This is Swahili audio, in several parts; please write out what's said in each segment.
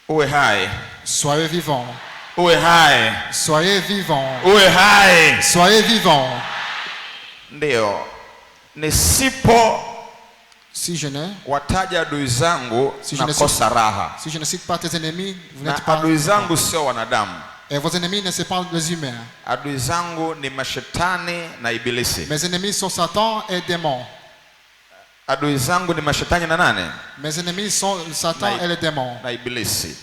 Uwe hai. Soyez vivants. Uwe hai. Soyez vivants. Uwe hai. Soyez vivants. Ndio. Nisipo si je ne wataja adui zangu nakosa raha. Si je ne cite pas tes ennemis, vous Na n'êtes pas. adui zangu sio wanadamu. Et vos ennemis ne sont pas les humains. Adui zangu ni mashetani na ibilisi. Mes ennemis sont Satan et démons. Adui zangu ni mashetani na nane? Mes ennemis sont Satan et les démons. Na ibilisi.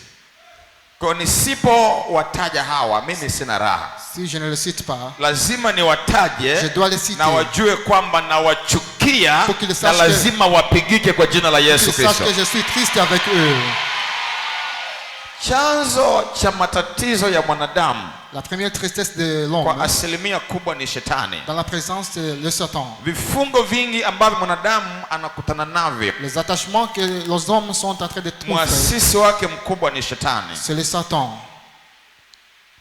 Kwa nisipo wataja hawa mimi sina raha. Si je ne le cite pas, lazima niwataje, je dois les citer. Na wajue kwamba nawachukia na lazima wapigike kwa jina la Yesu Kristo. Que je suis triste avec eux. Chanzo cha matatizo ya mwanadamu, la première tristesse de l'homme, kwa asilimia kubwa ni shetani. Dans la présence de le Satan. Vifungo vingi ambavyo mwanadamu anakutana navyo, les attachements que les hommes sont en train de trouver, mwasisi wake mkubwa ni shetani. C'est le Satan.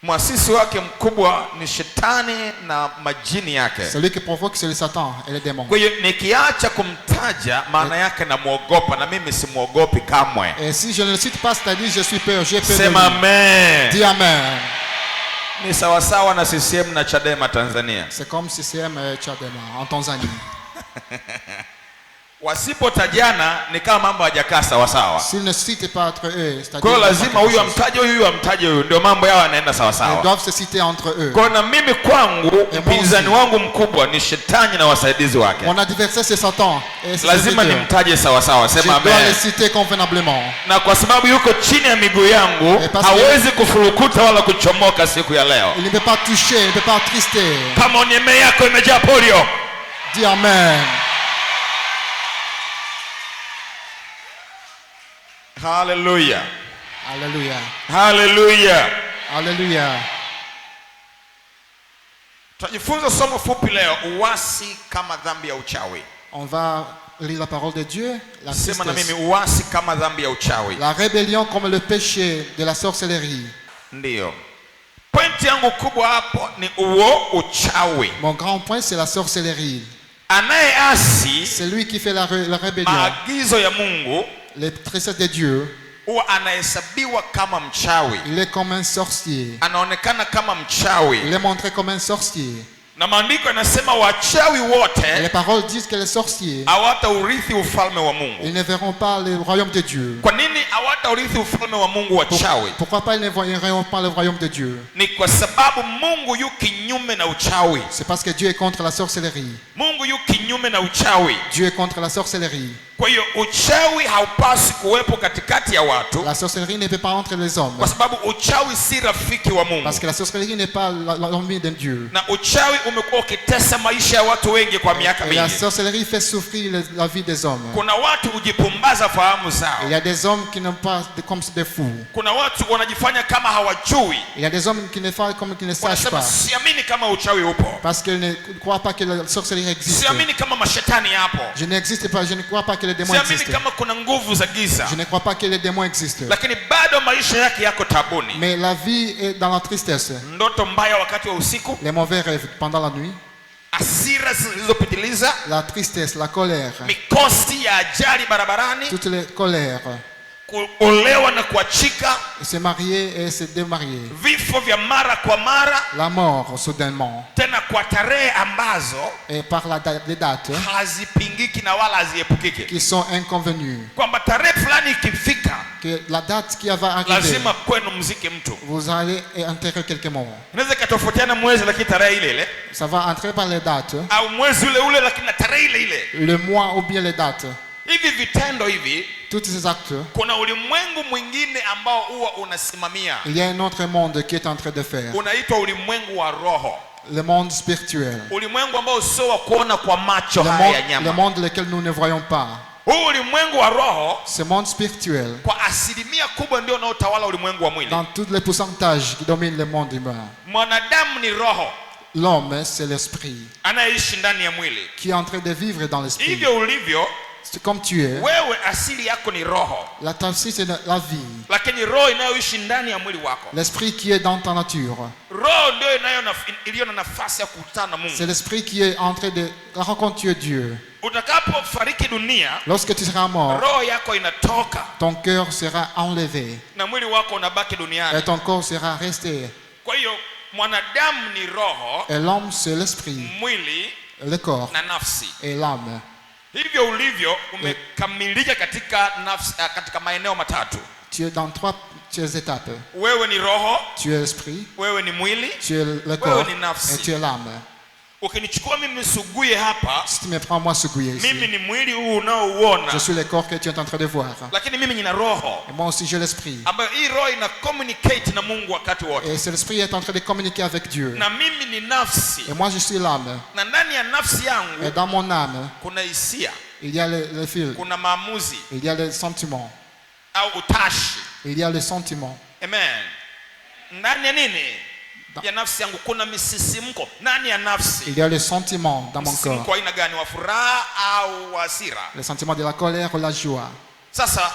Mwasisi wake mkubwa ni shetani na majini yake. Celui qui provoque, c'est le Satan et les démons. Kwa hiyo nikiacha kumtaja maana yake namuogopa, na mimi simuogopi kamwe. Et si je ne le cite pas, c'est-à-dire je suis peur, j'ai peur de lui. Sema amen. Dis amen. Ni sawa sawa na CCM na Chadema Tanzania. C'est comme CCM et Chadema en Tanzanie. Wasipotajana ni kama mambo hayajakaa sawa sawa. S'ils ne citent pas entre eux, c'est-à-dire kwa lazima huyu amtaje huyu amtaje huyu, ndio mambo yao yanaenda sawa sawa. Ils doivent se citer entre eux. Kwa na mimi kwangu mpinzani wangu mkubwa ni shetani na wasaidizi wake. Mon adversaire c'est Satan et ses lazima nimtaje sawa sawa. Sema amen. Je dois le citer convenablement. Na kwa sababu yuko chini ya miguu yangu hawezi kufurukuta wala kuchomoka siku ya leo. Il ne peut pas toucher, il ne peut pas attrister. Kama nieme yako imejaa polio, dis amen. Hallelujah. Hallelujah. Hallelujah. Hallelujah. Tujifunza somo fupi leo, uasi kama dhambi ya uchawi. On va lire la parole de Dieu, la sema na mimi uasi kama dhambi ya uchawi. La rébellion comme le péché de la sorcellerie. Ndio. Point yangu kubwa hapo ni uo uchawi. Mon grand point c'est la sorcellerie. Anayeasi, c'est lui qui fait la rébellion. Maagizo ya Mungu, les préceptes de Dieu, huwa anahesabiwa kama mchawi. Il est comme un sorcier. Anaonekana kama mchawi. Il est montré comme un sorcier. Na maandiko yanasema wachawi wote, les paroles disent que les sorciers hawataurithi ufalme wa Mungu. Ils ne verront pas le royaume de Dieu. Kwa nini hawataurithi ufalme wa Mungu wachawi? Pourquoi pas ils ne verront pas le royaume de Dieu? Ni kwa sababu Mungu yu kinyume na uchawi. C'est parce que Dieu est contre la sorcellerie. Mungu yu kinyume na uchawi. Dieu est contre la sorcellerie. Kwa hiyo uchawi haupasi kuwepo katikati ya watu. La sorcellerie ne peut pas entre les hommes. Kwa sababu uchawi si rafiki wa Mungu. Parce que la sorcellerie n'est pas l'ennemi de Dieu. Na uchawi umekuwa ukitesa maisha ya watu wengi kwa miaka mingi. La sorcellerie fait souffrir la vie des hommes. Kuna watu hujipumbaza fahamu zao. Il y a des hommes qui n'ont pas comme des fous. Kuna watu wanajifanya kama hawajui. Il y a des hommes qui ne font comme qu'ils ne sachent pas. Siamini kama uchawi upo. Parce qu'ils ne croient pas que la sorcellerie existe. Siamini kama mashetani yapo. Je n'existe pas, je ne crois pas que les démons existent. Kama kuna nguvu za giza. Je ne crois pas que les démons existent. Lakini bado maisha yake yako tabuni. Mais la vie est dans la tristesse. Ndoto mbaya wakati wa usiku. Les mauvais rêves pendant la nuit. Hasira zilizopitiliza. La tristesse, la colère. Mikosi ya ajali barabarani. Toutes les colères. Kuolewa na kuachika. Se marier et se démarier. Vifo vya mara kwa mara. La mort soudainement. Tena kwa tarehe ambazo et par les dates hazipingiki na wala haziepukiki. Qui sont inconvenues. Kwamba tarehe fulani ikifika, que la date qui va arriver, lazima kwenu mziki mtu. Vous allez enterrer quelques morts. Inaweza katofautiana mwezi lakini tarehe ile ile. Ça va entrer par les dates. Au mwezi ule ule lakini tarehe ile ile. Le mois ou bien les dates. Hivi vitendo hivi, tous ces actes, kuna ulimwengu mwingine ambao huwa unasimamia. Il y a un autre monde qui est en train de faire. Unaitwa ulimwengu wa roho. Le monde spirituel. Ulimwengu ambao sio wa kuona kwa macho haya ya nyama. Le monde lequel nous ne voyons pas. Huu ulimwengu wa roho, ce monde spirituel, kwa asilimia kubwa ndio unaotawala ulimwengu wa mwili. Dans tous les pourcentages qui dominent le monde humain. Mwanadamu ni roho. L'homme c'est l'esprit. Anaishi ndani ya mwili. Qui est en train de vivre dans l'esprit. Hivyo ulivyo, C'est comme tu es. wewe asili yako ni roho, La tafsir, c'est la vie. lakini roho inayoishi ndani ya mwili wako, L'esprit qui est dans ta nature. roho ndio iliyo na nafasi ya kukutana na C'est Mungu. l'esprit qui est en train de rencontrer Dieu. Utakapofariki dunia, Lorsque tu seras mort, roho yako inatoka ton cœur sera enlevé na mwili wako unabaki et duniani. ton corps sera resté. Kwa hiyo mwanadamu ni roho, Et l'homme, c'est l'esprit, mwili le corps na nafsi. et l'âme. Hivyo ulivyo umekamilika katika maeneo matatu. Tu es dans trois étapes. Wewe ni roho, Tu es l'esprit, wewe ni mwili, tu es le corps ni nafsi. et tu es l'âme. Ukinichukua mimi Suguye hapa, Si tu me prends moi Suguye mimi ici, ni mwili huu unaouona, je suis le corps que tu es en train de voir. lakini mimi nina roho Et moi aussi j'ai l'esprit. ambayo hii roho ina communicate na Mungu wakati wote, Et c'est l'esprit qui est en train de communiquer avec Dieu. na mimi ni nafsi, Et moi je suis l'âme. na ndani ya nafsi Et yangu dans mon âme, kuna hisia, il y a le fil, kuna maamuzi il y a le sentiment. au utashi. Il y a le sentiment. Amen. Ndani ya nini? Ya nafsi yangu kuna misisimko. Ndani ya nafsi, Il y a le sentiment dans mon msisimko corps. aina gani? Wa furaha au wa hasira? Le sentiment de la colère ou la joie. Sasa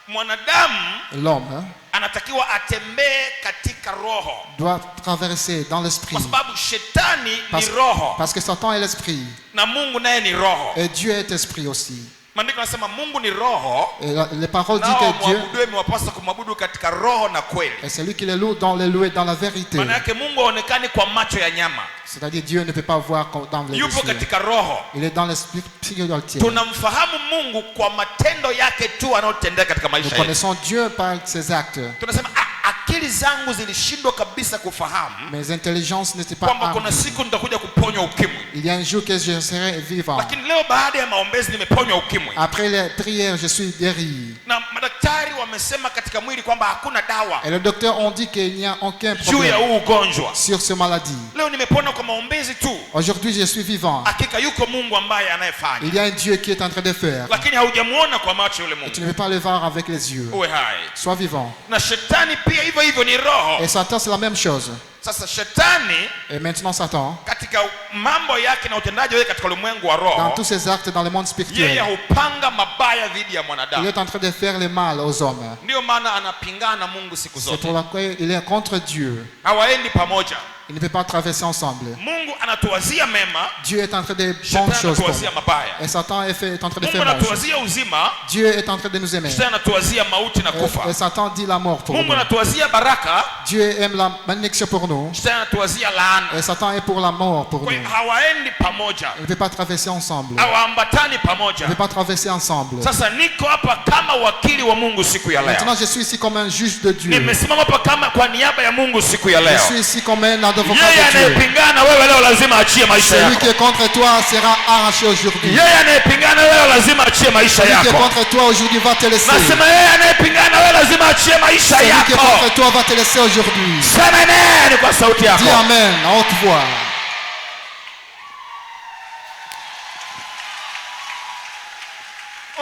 mwanadamu L'homme anatakiwa atembee katika roho, doit traverser dans l'esprit. kwa sababu shetani ni roho Parce que Satan est l'esprit. na Mungu naye ni roho. Et Dieu est esprit aussi. Maandiko yanasema Mungu ni roho, Et les paroles disent nao que Dieu mwabudu imewapasa kumwabudu katika roho na kweli. est celui qui les loue dans les louer dans la vérité. Maana yake Mungu haonekani kwa macho ya nyama, C'est-à-dire Dieu ne peut pas voir dans les yupo yeux. katika roho. Il est dans l'esprit spirituel. Tunamfahamu Mungu kwa matendo yake tu anayotendea katika Nous maisha yetu. connaissons Dieu par ses actes. Tunasema akili zangu zilishindwa kabisa kufahamu Mes intelligences n'étaient pas kwamba kuna armées. siku nitakuja kuponywa ukimwi, Il y a un jour que je serai vivant. lakini leo baada ya maombezi nimeponywa ukimwi, Après les prières, je suis guéri. na madaktari wamesema katika mwili kwamba hakuna dawa Et le docteur ont dit qu'il n'y a aucun juu ya problème huu ugonjwa. sur cette maladie. Leo nimepona kwa maombezi tu. Aujourd'hui, je suis vivant. Hakika yuko Mungu ambaye anayefanya, Il y a un Dieu qui est en train de faire. lakini haujamuona kwa macho yule Tu Mungu. ne peux pas le voir avec les yeux. Uwe hai. Sois vivant. Na shetani pia hivyo hivyo ni roho. Et Satan, c'est la même chose. Sasa shetani Et maintenant, Satan, katika mambo yake na utendaji wake katika ulimwengu wa dans roho, tous ses actes dans le monde yeye spirituel, hupanga mabaya dhidi ya il mwanadamu. est en train de faire le mal aux hommes. Ndiyo maana anapingana na Mungu siku C'est zote, pour laquelle il est contre Dieu. hawaendi pamoja. Il ne peut pas traverser ensemble. Mungu anatuwazia mema, Dieu est en train de bonnes shetani choses pour anatuwazia nous. mabaya. Et Satan est en train de Mungu faire mal. anatuwazia uzima, Dieu est en train de nous aimer. shetani anatuwazia mauti na Et kufa. Satan dit la mort pour Mungu nous. anatuwazia baraka, Dieu aime la bénédiction pour nous. shetani anatuwazia laana. Et Satan est pour la mort pour Kwa nous. hiyo hawaendi pamoja, Il ne peut pas traverser ensemble. hawaambatani Il ne pamoja. peut pas traverser ensemble. Sasa niko hapa kama wakili wa Mungu siku ya leo. Maintenant, je suis ici comme un juge de Dieu. Nimesimama hapa kama kwa niaba ya Mungu siku ya Je leo. suis ici comme un avocat Yeye de Dieu. anayepingana na wewe leo lazima achie maisha Celui yako. qui est contre toi sera arraché aujourd'hui. Yeye anayepingana leo lazima achie maisha Celui qui est yako. contre toi aujourd'hui va te laisser. Nasema yeye anayepingana na wewe lazima achie maisha Celui qui est yako. contre toi va te laisser aujourd'hui. Sema amen kwa sauti Dis yako. Amen à haute voix.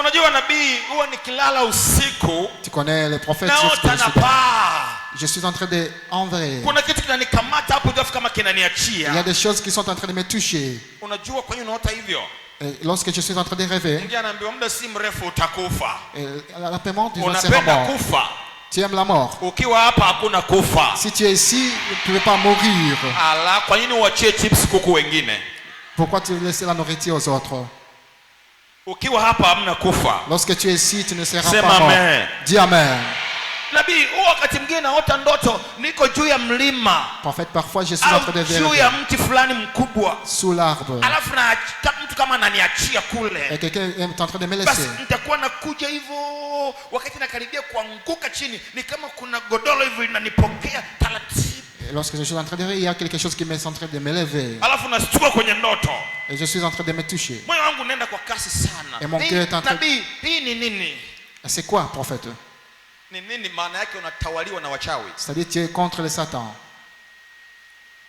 Unajua nabii huwa nikilala usiku Tu connais les prophètes. naota napaa. Je suis en train de envrer. Kuna kitu kinanikamata hapo ndio kama Il y a kinaniachia. des choses qui sont en train de me toucher. Unajua kwa nini unaota hivyo? Et lorsque je suis en train de rêver, Mwingine anaambiwa muda si mrefu utakufa. l'appaiement du va sera Unapenda mort. kufa? Tu aimes la mort. Ukiwa hapa hakuna kufa. Si tu es ici, tu ne peux pas mourir. Ala, kwa nini uachie chips kuku wengine? Pourquoi tu laisses la nourriture aux autres? Ukiwa hapa hamna kufa. Lorsque tu es ici, tu ne seras Sema pas mort. amen. Dis Amen. Nabii, huwa wakati mwingine naota ndoto niko juu ya mlima Prophète, parfois je suis en train de au juu ya vérifier mti fulani mkubwa, sous l'arbre. alafu na mtu kama ananiachia kule, Et quelqu'un est en train de me basi laisser. nitakuwa nakuja hivyo, wakati nakaribia kuanguka chini, ni kama kuna godoro hivyo linanipokea taratibu, Et lorsque je suis en train de rire, il y a quelque chose qui m'est en train de m'élever. alafu nastuka kwenye ndoto, Et je suis en train de me toucher. moyo wangu unaenda kwa kasi sana. Et mon cœur est en train- Nabii, hii ni nini? Et c'est quoi, prophète? Ni nini maana yake? Unatawaliwa na wachawi, C'est-à-dire tu es contre le Satan.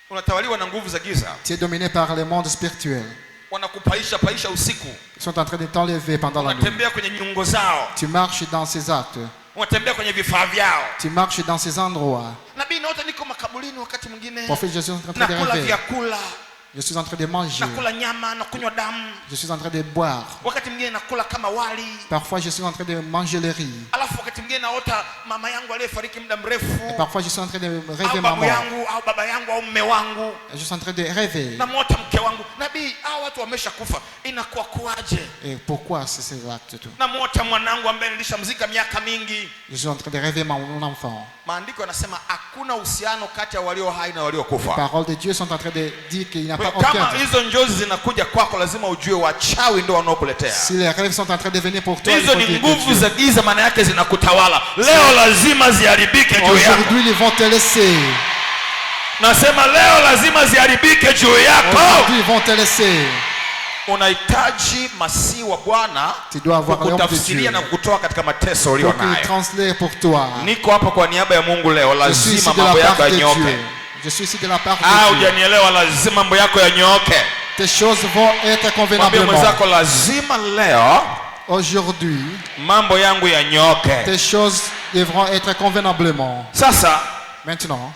unatawaliwa na nguvu za giza, Tu es dominé par le monde spirituel. wanakupaisha paisha usiku, Ils sont en train de t'enlever pendant la nuit. unatembea kwenye nyungo zao, Tu marches dans ces actes. unatembea kwenye vifaa vyao. Tu marches dans ces endroits. Nabii, naota niko makaburini, wakati mwingine Prophète, je suis en train de nakula rêver. vyakula, Je suis en train de manger. nakula nyama, nakunywa damu. Je suis en train de boire. Wakati mwingine nakula kama wali. Parfois, je suis en train de manger le riz. Alafu wakati mwingine naota mama yangu aliyefariki muda mrefu. Et parfois, je suis en train de rêver Au maman. babu yangu, au baba yangu, au mume wangu. Je suis en train de rêver. Namwota mke wangu. Nabii, hao watu wameshakufa. Inakuwa kuaje? Et pourquoi c'est ces actes tout? Namwota mwanangu ambaye nilishamzika miaka mingi. Je suis en train de rêver mon enfant. Maandiko yanasema hakuna uhusiano kati ya walio hai na waliokufa. Les paroles de Dieu sont en train de dire qu'il n'y a pas Kama aucun. hizo njozi zinakuja kwako, lazima ujue wachawi ndio wanaokuletea. Si les rêves sont en train de venir pour toi, il Hizo faut ni dire nguvu que za giza, maana yake zinakutawala. Leo lazima ziharibike juu yako. aujourd'hui, ils vont te laisser. Nasema leo lazima ziharibike juu yako. Aujourd'hui, ils vont te laisser. Unahitaji masihi wa Bwana Tu dois avoir l'homme de kukutafsiria Dieu na kukutoa katika mateso ulio pour qu'il nayo. translate pour toi. Niko hapa kwa niaba ya Mungu leo, Je suis ici lazima de la mambo yako part de yanyoke. Dieu. Je suis ici de la part Ah, de Dieu. hujanielewa, lazima mambo yako yanyoke. Tes choses vont être Mwambie convenablement. mwenzako, lazima leo Aujourd'hui, mambo yangu yanyoke. tes choses devront être convenablement. Sasa Maintenant,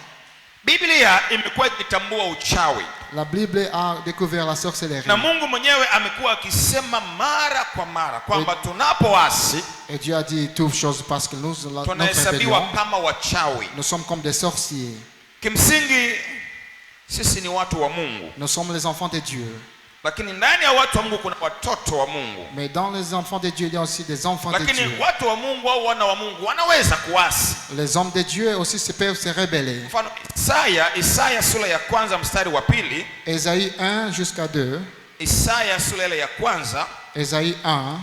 Biblia imekuwa ikitambua uchawi la Bible a découvert la sorcellerie. na Mungu mwenyewe amekuwa akisema mara kwa mara kwamba tunapoasi Et Dieu a dit toutes choses parce que nous, notre tunahesabiwa rébellion, kama wachawi. nous sommes comme des sorciers. Kimsingi sisi ni watu wa Mungu, Nous sommes les enfants de Dieu. lakini ndani ya watu wa Mungu kuna watoto wa Mungu. Mais dans les enfants de Dieu, il y a aussi des enfants de Lakini Dieu. watu wa Mungu au wana wa Mungu wanaweza kuasi. Les hommes de Dieu aussi peuvent se rebeller. Mfano Isaya sura ya kwanza mstari wa pili. Ésaïe 1 jusqu'à 2. Isaya sura ile ya kwanza Ésaïe 1,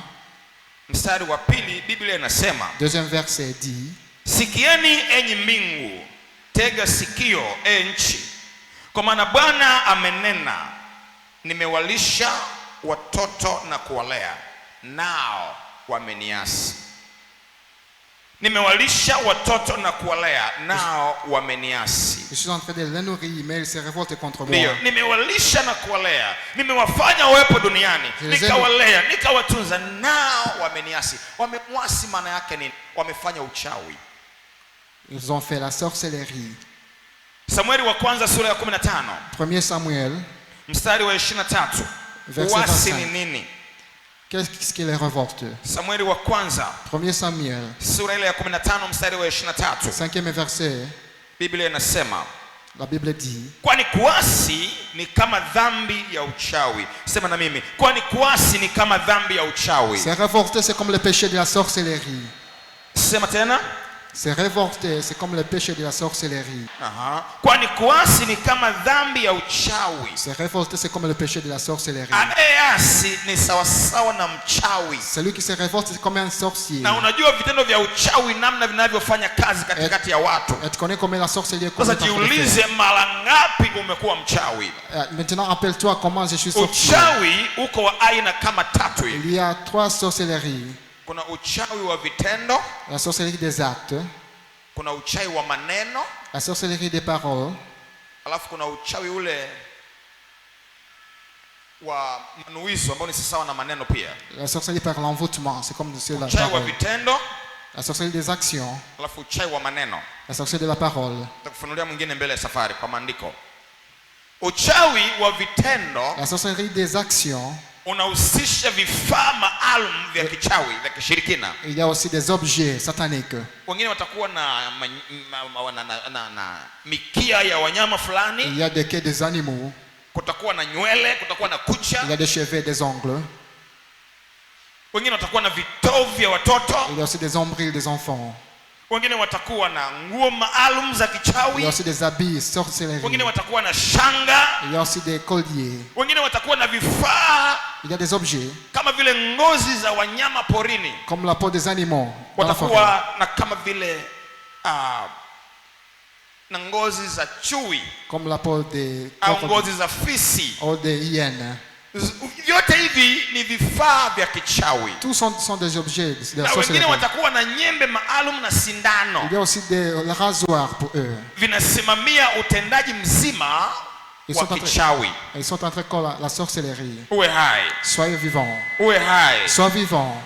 mstari wa pili, Biblia inasema, deuxième verset dit: sikieni enyi mbingu, tega sikio nchi, kwa maana Bwana amenena, nimewalisha watoto na kuwalea, nao wameniasi. Nimewalisha watoto na kuwalea, nao wameniasi. Je suis en train de les nourrir, mais ils se révoltent contre moi. Ndio, nimewalisha na kuwalea, nimewafanya wawepo duniani, nikawalea, nikawatunza, nao wameniasi. Wamemwasi maana yake nini? Wamefanya uchawi. Ils ont fait la sorcellerie. Samueli wa kwanza sura ya 15 1 Samuel, mstari wa 23. Verset Uasi 25. ni nini? qu'est-ce qui les révolte? Samueli wa kwanza 1 Samuel, sura ile ya 15 mstari wa 23. 5e verset, Biblia inasema, la Bible dit: kwani kuasi ni kama dhambi ya uchawi. Sema na mimi, kwani kuasi ni kama dhambi ya uchawi. se révolter, c'est comme le péché de la sorcellerie. Sema tena. Se révolter, c'est comme le péché de la sorcellerie. Aha. Kwani kuasi ni kama dhambi ya uchawi. Se révolter, c'est comme le péché de la sorcellerie. Anayeasi ni sawasawa na mchawi. Celui qui se révolte, c'est comme un sorcier. Na unajua vitendo vya uchawi namna vinavyofanya kazi katikati ya watu. Et tu connais comment la sorcellerie Sasa commet en fait. jiulize, mara ngapi umekuwa mchawi? Maintenant, appelle-toi comment je suis sorcier. Uchawi uko wa aina kama tatu hivi. Il y a 3 sorcelleries. Kuna uchawi wa vitendo, La sorcellerie des actes, kuna uchawi wa maneno, la sorcellerie des paroles, alafu kuna uchawi ule wa manuizo ambao ni sawa na maneno pia. la sorcellerie par l'envoûtement, c'est comme c'est la Uchawi wa parole. vitendo, La sorcellerie des actions, alafu uchawi wa maneno. la sorcellerie de la parole, Nitakufunulia mwingine mbele ya safari kwa maandiko. Uchawi wa vitendo la sorcellerie des actions. unahusisha vifaa maalum vya kichawi vya kishirikina. Il y a aussi des objets sataniques. Wengine watakuwa na mikia ya wanyama fulani, Il y a des quais des animaux, kutakuwa na nywele, kutakuwa na kucha. il y a des cheveux, des ongles, Wengine watakuwa na vitovu vya watoto. il y a aussi des ombrils des enfants, Wengine watakuwa na nguo maalum za il y kichawi. a aussi des habits sorcellerie, Wengine watakuwa na shanga. il y a aussi des colliers, Wengine watakuwa na vifaa il y a des objets kama vile ngozi za wanyama porini. comme la peau des animaux dans la forêt. Watakuwa na kama vile na ngozi za chui Comme la peau des au ngozi za fisi. ou des hyènes. Vyote hivi ni vifaa vya kichawi. Tous sont des objets de la Na wengine sorcellerie. watakuwa na nyembe maalum na sindano, Il y a aussi des rasoirs pour eux. vinasimamia utendaji mzima Ils wa sont en train- kichawi. Ils sont en train de faire la sorcellerie. Uwe hai, Soyez vivants. uwe hai. Sois vivants.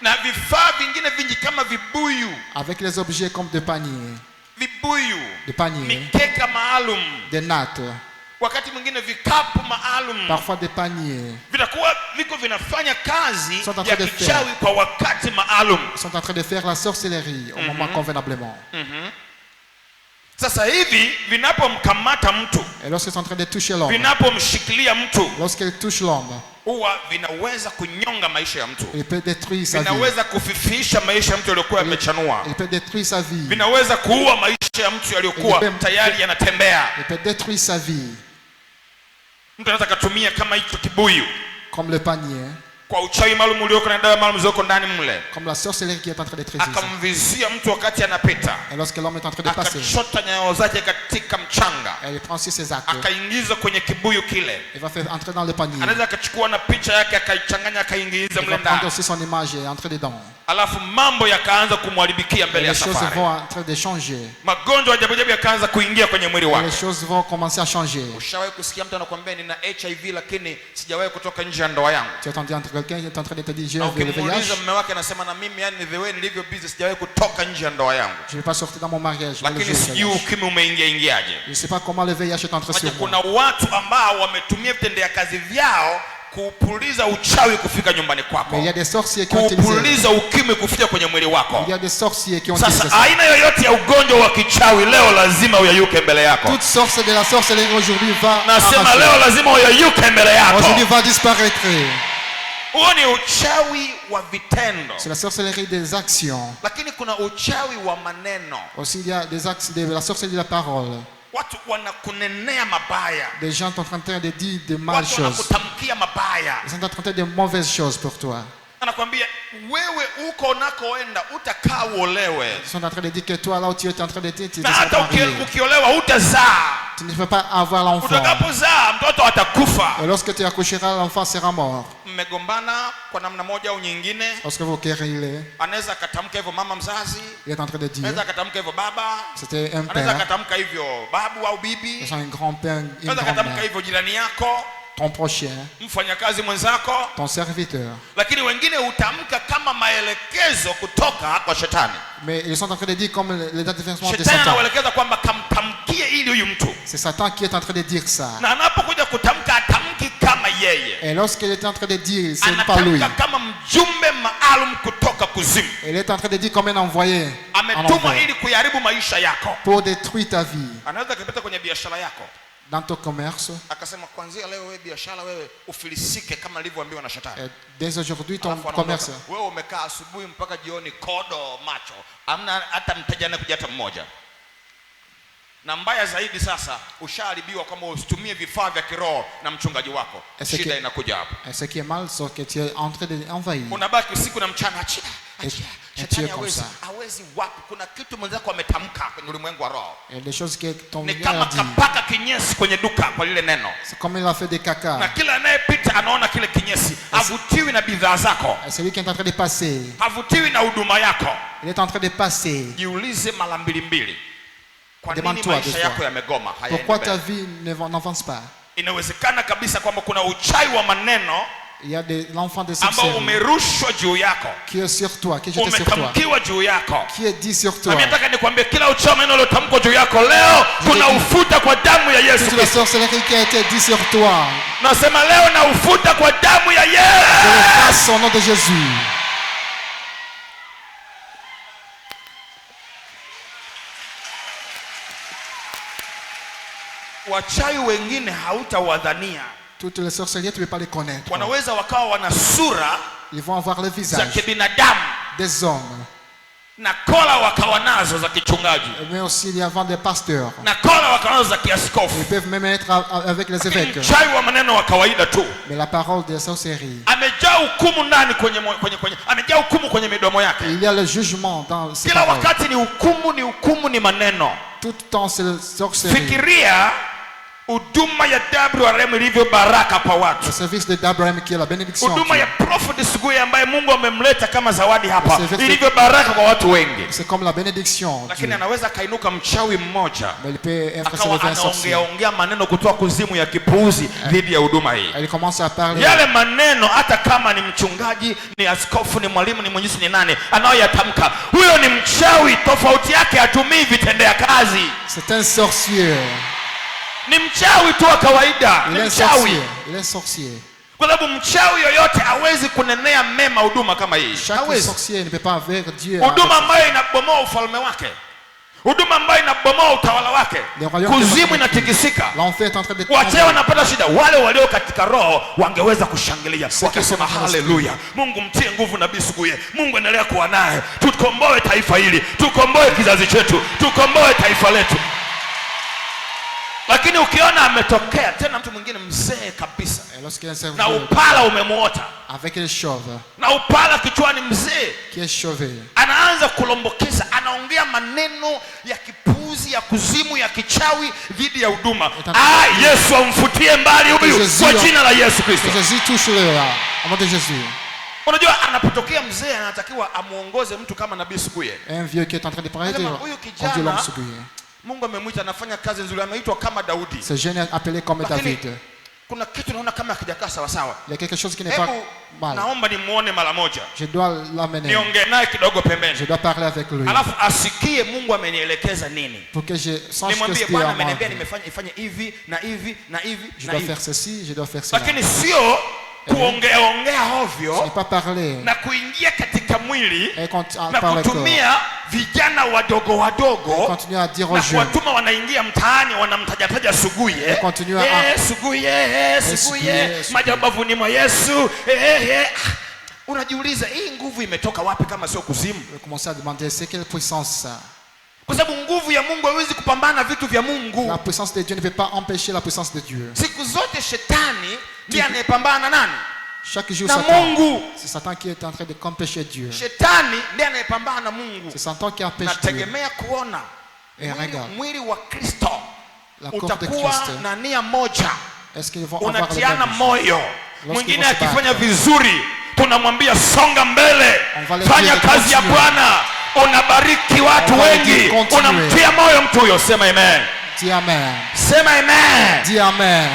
Na vifaa vingine vingi kama vibuyu, Avec les objets comme des paniers, vibuyu, des paniers, mikeka maalum, des nattes, wakati mwingine vikapu maalum, parfois des paniers, vitakuwa viko vinafanya kazi sont en ya train de kichawi faire. kwa wakati maalum. sont en train de faire la sorcellerie au moment convenablement. Sasa hivi vinapomkamata mtu, Et lorsqu'ils sont en train de toucher l'homme, vinapomshikilia mtu, lorsqu'ils touchent l'homme, huwa vinaweza kunyonga maisha ya mtu, il peut détruire sa vie. vinaweza kufifisha maisha ya mtu aliyokuwa amechanua, Il peut détruire sa vie. vinaweza kuua maisha ya mtu aliyokuwa tayari yanatembea. Il peut détruire sa vie. Mtu anaweza kutumia kama hicho kibuyu Comme le panier, kwa uchawi maalum ulioko na dawa maalum zilizoko ndani mle, comme la sorcellerie qui est en train d'être utilisée. akamvizia mtu wakati anapita, Et lorsque l'homme est en train de passer, akachota nyayo zake katika mchanga, elle prend sur ses actes, akaingiza kwenye kibuyu kile. il va faire entrer dans le panier. Anaweza akachukua na picha yake akaichanganya akaingiza Il mle va prendre ndani, aussi son image et entrer dedans. alafu mambo yakaanza kumharibikia Et mbele ya les choses safari. vont en train de changer. Magonjwa ya ajabu yakaanza kuingia kwenye mwili Et wake. les choses vont commencer à changer. Ushawahi kusikia mtu anakuambia nina HIV lakini sijawahi kutoka nje ya ndoa yangu? Tu as entendu entre quelqu'un qui est en train de te dire, j'ai Na le ukimuuliza VIH, mume wake anasema na mimi yani the way nilivyo busy sijawahi kutoka nje ya ndoa yangu. je ne vais pas sortir dans mon mariage. mais le Lakini jour du sijui VIH. ukimwi umeingia ingiaje. Je ne sais pas comment le VIH est entré sur moi. Kuna watu ambao wametumia vitendea kazi vyao kupuliza uchawi kufika nyumbani kwako, Mais il y a des sorciers qui ont utilisé. kupuliza ukimwi kufika kwenye mwili wako. Il y a des sorciers qui ont utilisé Sasa ça. aina yoyote ya ugonjwa wa kichawi leo lazima uyayuke mbele yako. Toute sorte de la sorcellerie aujourd'hui va Nasema arracher. leo lazima uyayuke mbele yako. Aujourd'hui va disparaître. Huo ni uchawi wa vitendo, C'est la sorcellerie des actions. lakini kuna uchawi wa maneno. Aussi il y a des actes de la sorcellerie de la parole. Watu wanakunenea mabaya, Des gens sont en train de dire de mal watu choses. wanakutamkia mabaya. Ils sont en train de dire de mauvaises choses pour toi. Anakwambia wewe uko unakoenda utakaa uolewe, Ils sont en train de dire que toi là où tu es en train de dire, tu ne na seras hata pas marié. ukiolewa hutazaa. Tu ne peux pas avoir l'enfant. Utakapozaa mtoto atakufa. Et lorsque tu accoucheras, l'enfant sera mort. Mmegombana kwa namna moja au nyingine, Lorsque vous querellez, anaweza akatamka hivyo mama mzazi, il est en train de dire, anaweza akatamka hivyo baba, c'était un anaweza père, akatamka hivyo babu au bibi, c'est un grand-père, une anaweza akatamka grand-mère, hivyo jirani yako, ton prochain, mfanyakazi mwenzako. ton serviteur. Lakini wengine hutamka kama maelekezo kutoka kwa shetani. Mais ils sont en train de dire comme les adversaires de Shetani Satan. anaelekeza kwamba kamtamkie ili huyu mtu, C'est Satan qui est en train de dire ça. na anapokuja kutamka atamki kama yeye, Et lorsqu'il est en train de dire, c'est pas lui. anatamka kama mjumbe maalum kutoka kuzimu. Il est en train de dire comme un envoyé en Ametumwa envers ili kuharibu maisha yako. pour détruire ta vie. Anaweza kupita kwenye biashara yako Dans ton commerce, akasema kuanzia leo wewe biashara wewe ufilisike kama nilivyoambiwa na shetani. et dès aujourd'hui, ton Alafu anaondoka. commerce, Wewe umekaa asubuhi mpaka jioni kodo macho, hamna hata mteja anayekuja hata mmoja. Na mbaya zaidi sasa ushaharibiwa kama usitumie vifaa vya kiroho na mchungaji wako. Est-ce Shida que- inakuja hapo. et ce qui est mal, c'est que tu es en train d'envahir. Unabaki usiku na mchana achia. Et Shetani tu es comme hawezi, ça. hawezi wapi? Kuna kitu mwenzako ametamka kwenye ulimwengu wa roho. Et les choses que ton Ni Seigneur kama a dit, kapaka kinyesi kwenye duka kwa lile neno. c'est comme il a fait des Na caca. kila anayepita anaona kile kinyesi, havutiwi na bidhaa zako, Et celui qui est en train de passer, havutiwi na huduma yako. il est en train de passer. Jiulize mara mbili. Kwa nini Demande-toi maisha des yako fois. yamegoma? Pourquoi ta Hayaendi mbele? vie n'avance pas? Inawezekana kabisa kwamba kuna uchawi wa maneno Il y a l'enfant de ambao sorcellerie umerushwa juu yako, qui est sur toi, qui est jeté sur toi, umetamkiwa juu yako. qui est dit sur Na toi. mimi nataka nikwambie kila uchawi wa maneno uliotamkwa juu yako leo tunaufuta kwa damu ya Yesu Toute la Kristo. sorcellerie qui a été dit sur toi, Nasema leo naufuta kwa damu ya je Yesu. le passe au nom de Jésus. Wachawi wengine hautawadhania, Toutes les sorcelleries, tu ne peux pas les connaître. wanaweza wakawa wana sura Ils vont avoir le za visage kibinadamu des hommes. na kola wakawa nazo za kichungaji Mais aussi, il y a des pasteurs. na kola wakawa nazo za kiaskofu. Ils peuvent même être avec les Lakini évêques. mchawi wa maneno wa kawaida tu Mais la parole de la sorcellerie, amejaa hukumu ndani kwenye amejaa hukumu kwenye midomo yake. il y a le jugement dans ces Kila paroles. wakati ni hukumu, ni maneno. Tout le temps, c'est la sorcellerie. Fikiria huduma ya WRM ilivyo baraka kwa watu. Le service d'Abraham qui est la bénédiction. Huduma ya Prophet Sugui ambaye Mungu amemleta kama zawadi hapa Service- ilivyo baraka kwa watu wengi. C'est comme la bénédiction. Lakini Dieu. anaweza kainuka mchawi mmoja Mais il peut être akawa soulevé un sorcier. anaongea maneno kutoa kuzimu ya kipuuzi dhidi ya huduma hii. Elle commence à parler. Yale maneno hata kama ni mchungaji, ni askofu, ni mwalimu, ni mwenyezi, ni nani anaoyatamka, huyo ni mchawi. Tofauti yake hatumii vitendea kazi. C'est un sorcier. ni mchawi tu wa kawaida, Il ni est un mchawi. sorcier. Il est un sorcier. Kwa sababu mchawi yoyote hawezi kunenea mema huduma kama hii. Chaque Hawezi. sorcier ne peut pas vers Dieu. Huduma ambayo inabomoa ufalme wake, huduma ambayo inabomoa utawala wake, kuzimu inatikisika, L'enfer est en train de wachawi wanapata shida. Wale walio katika roho wangeweza kushangilia wakisema haleluya, Mungu mtie nguvu nabii Suguye, Mungu endelea kuwa naye, tukomboe taifa hili, tukomboe kizazi chetu, tukomboe taifa letu. Lakini ukiona ametokea tena mtu mwingine mzee kabisa Et lorsqu'il y a un na serviteur upala umemuota avec les chauves, na upala kichwani, mzee qui est chauvé, anaanza kulombokiza, anaongea maneno ya kipuzi, ya kuzimu, ya kichawi dhidi ya huduma. Yesu amfutie mbali huyu kwa jina la Yesu Kristo. que Jésus touche le au nom de Jésus. Unajua anapotokea mzee anatakiwa amuongoze mtu kama nabii Suguye. Un vieux qui est en train de parler de Huyu kijana, conduire l'homme Suguye. Mungu amemwita, anafanya kazi nzuri, ameitwa kama Daudi. Ce jeune est appelé comme Lakini David. kuna kitu naona kama hakijakaa sawa sawa. Il y a quelque chose qui n'est pas Hebu mal. naomba nimuone mara moja, Je dois l'amener. niongee naye kidogo Je pembeni, dois parler avec lui. alafu asikie Mungu amenielekeza nini. Pour que je sache Nimwambie ce qu'il Bwana a ameniambia moi. ifanye hivi na hivi na hivi Je na dois hivi. faire ceci, je dois faire cela. Lakini sio kuongea Ce hovyo n'est pas parler na kuingia katika mwili et na par le corps. kutumia vijana wadogo wadogo Continue à dire aux na jeunes. kuwatuma wanaingia mtaani wanamtajataja Suguye, Continue à Suguye, Suguye, Suguye. majabavuni mwa Yesu. Unajiuliza hii nguvu imetoka wapi kama sio kuzimu? Je commence à demander c'est quelle puissance ça. Kwa sababu nguvu ya Mungu haiwezi kupambana vitu vya Mungu. La puissance de Dieu ne peut pas empêcher la puissance de Dieu. Siku zote shetani ndiye anayepambana nani? Chaque jour, Na Satan, Mungu. c'est Satan qui est en train de empêcher Dieu. Shetani ndiye anayepambana na Mungu. C'est Satan qui empêche Dieu. Nategemea kuona mwili wa Kristo La corps de utakuwa Christ. na nia moja, Est-ce qu'ils vont avoir le unatiana même moyo. Lorsqu'ils Mwingine vont se akifanya battre. vizuri tunamwambia songa mbele, On va les fanya dire de kazi ya continuer. Bwana, unabariki watu On va les wengi, dire continuer. unamtia moyo mtu huyo. Sema amen, Dis Amen. sema amen. Dis Amen.